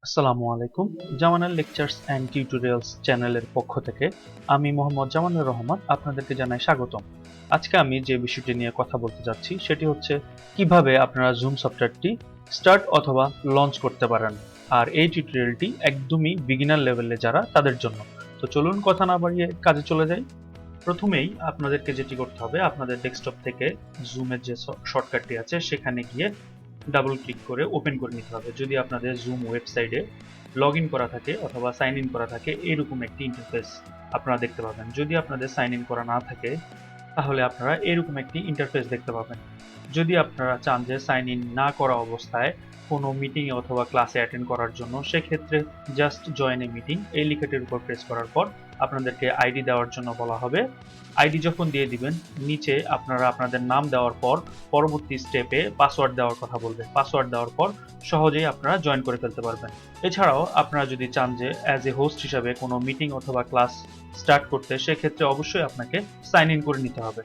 আসসালামু আলাইকুম। জামানের lectures and tutorials চ্যানেলের পক্ষ থেকে আমি মোহাম্মদ জামানুর রহমান আপনাদেরকে জানাই স্বাগতম। আজকে আমি যে বিষয়টি নিয়ে কথা বলতে যাচ্ছি সেটি হচ্ছে কিভাবে আপনারা জুম সফটওয়্যারটি স্টার্ট অথবা লঞ্চ করতে পারেন। আর এই টিউটোরিয়ালটি একদমই বিগিনার লেভেলে যারা তাদের জন্য। তো চলুন কথা না বাড়িয়ে কাজে চলে যাই। প্রথমেই আপনাদেরকে যেটি করতে হবে, আপনাদের ডেস্কটপ থেকে জুমের যে শর্টকাটটি আছে সেখানে গিয়ে ডাবল ক্লিক করে ওপেন করে নিতে হবে। যদি আপনাদের জুম ওয়েবসাইটে লগ ইন করা থাকে অথবা সাইন ইন করা থাকে, এরকম একটি ইন্টারফেস আপনারা দেখতে পাবেন। যদি আপনাদের সাইন ইন করা না থাকে তাহলে আপনারা এরকম একটি ইন্টারফেস দেখতে পাবেন। যদি আপনারা চান যে সাইন ইন না করা অবস্থায় কোনো মিটিং অথবা ক্লাসে অ্যাটেন্ড করার জন্য, সেক্ষেত্রে জাস্ট জয়েন এ মিটিং এই লেখাটির উপর প্রেস করার পর আপনাদেরকে আইডি দেওয়ার জন্য বলা হবে। আইডি যখন দিয়ে দিবেন, নিচে আপনারা আপনাদের নাম দেওয়ার পর পরবর্তী স্টেপে পাসওয়ার্ড দেওয়ার কথা বলবে। পাসওয়ার্ড দেওয়ার পর সহজেই আপনারা জয়েন করে ফেলতে পারবেন। এছাড়াও আপনারা যদি চান যে অ্যাজ এ হোস্ট হিসাবে কোনো মিটিং অথবা ক্লাস স্টার্ট করতে, সেক্ষেত্রে অবশ্যই আপনাকে সাইন ইন করে নিতে হবে।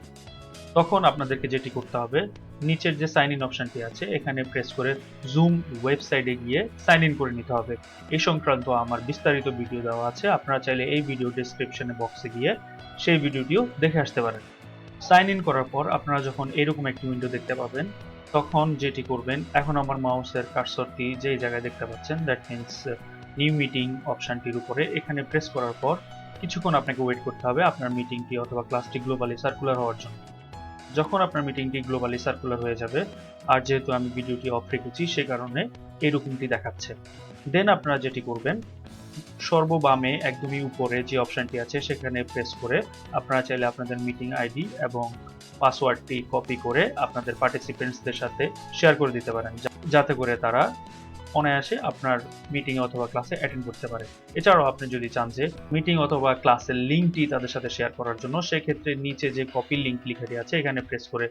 তখন আপনাদেরকে যেটি করতে হবে, নিচের যে সাইন ইন অপশনটি আছে এখানে প্রেস করে জুম ওয়েবসাইটে গিয়ে সাইন ইন করে নিতে হবে। এই সংক্রান্ত আমার বিস্তারিত ভিডিও দেওয়া আছে, আপনারা চাইলে এই ভিডিও ডেসক্রিপশনে বক্সে গিয়ে সেই ভিডিওটিও দেখে আসতে পারেন। সাইন ইন করার পর আপনারা যখন এরকম একটি উইন্ডো দেখতে পাবেন, তখন যেটি করবেন, এখন আমার মাউসের কার্সরটি যেই জায়গায় দেখতে পাচ্ছেন, দ্যাট মিনস নিউ মিটিং অপশনটির উপরে এখানে প্রেস করার পর কিছুক্ষণ আপনাকে ওয়েট করতে হবে আপনার মিটিংটি অথবা ক্লাসটি গ্লোবালি সার্কুলার হওয়ার জন্য। যখন আপনার মিটিংটি গ্লোবালি সার্কুলার হয়ে যাবে, আর যেহেতু আমি ভিডিওটি অফ রেখেছি সে কারণে এরকমটি দেখাচ্ছে, দেন আপনারা যেটি করবেন, সর্ববামে একদমই উপরে যে অপশনটি আছে সেখানে প্রেস করে আপনারা চাইলে আপনাদের মিটিং আইডি এবং পাসওয়ার্ডটি কপি করে আপনাদের পার্টিসিপেন্টসদের সাথে শেয়ার করে দিতে পারেন, যাতে করে তারা অনায়াসে আপনার মিটিং অথবা ক্লাসে অ্যাটেন্ড করতে পারে। এছাড়াও আপনি যদি চান যে মিটিং অথবা ক্লাসের লিঙ্কটি তাদের সাথে শেয়ার করার জন্য, সেক্ষেত্রে নিচে যে কপি লিঙ্ক লেখাটি আছে এখানে প্রেস করে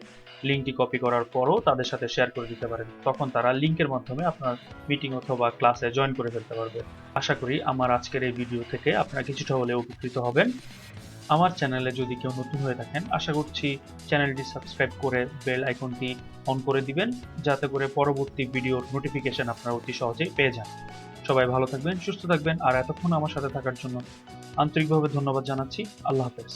লিঙ্কটি কপি করার পরও তাদের সাথে শেয়ার করে দিতে পারেন। তখন তারা লিঙ্কের মাধ্যমে আপনার মিটিং অথবা ক্লাসে জয়েন করে ফেলতে পারবে। আশা করি আমার আজকের এই ভিডিও থেকে আপনারা কিছুটা হলেও উপকৃত হবেন। আমার চ্যানেলে যদি কেউ নতুন হয়ে থাকেন, আশা করছি চ্যানেলটি সাবস্ক্রাইব করে বেল আইকনটি অন করে দিবেন, যাতে করে পরবর্তী ভিডিওর নোটিফিকেশন আপনারা অতি সহজেই পেয়ে যান। সবাই ভালো থাকবেন, সুস্থ থাকবেন, আর এতক্ষণ আমার সাথে থাকার জন্য আন্তরিকভাবে ধন্যবাদ জানাচ্ছি। আল্লাহ হাফেজ।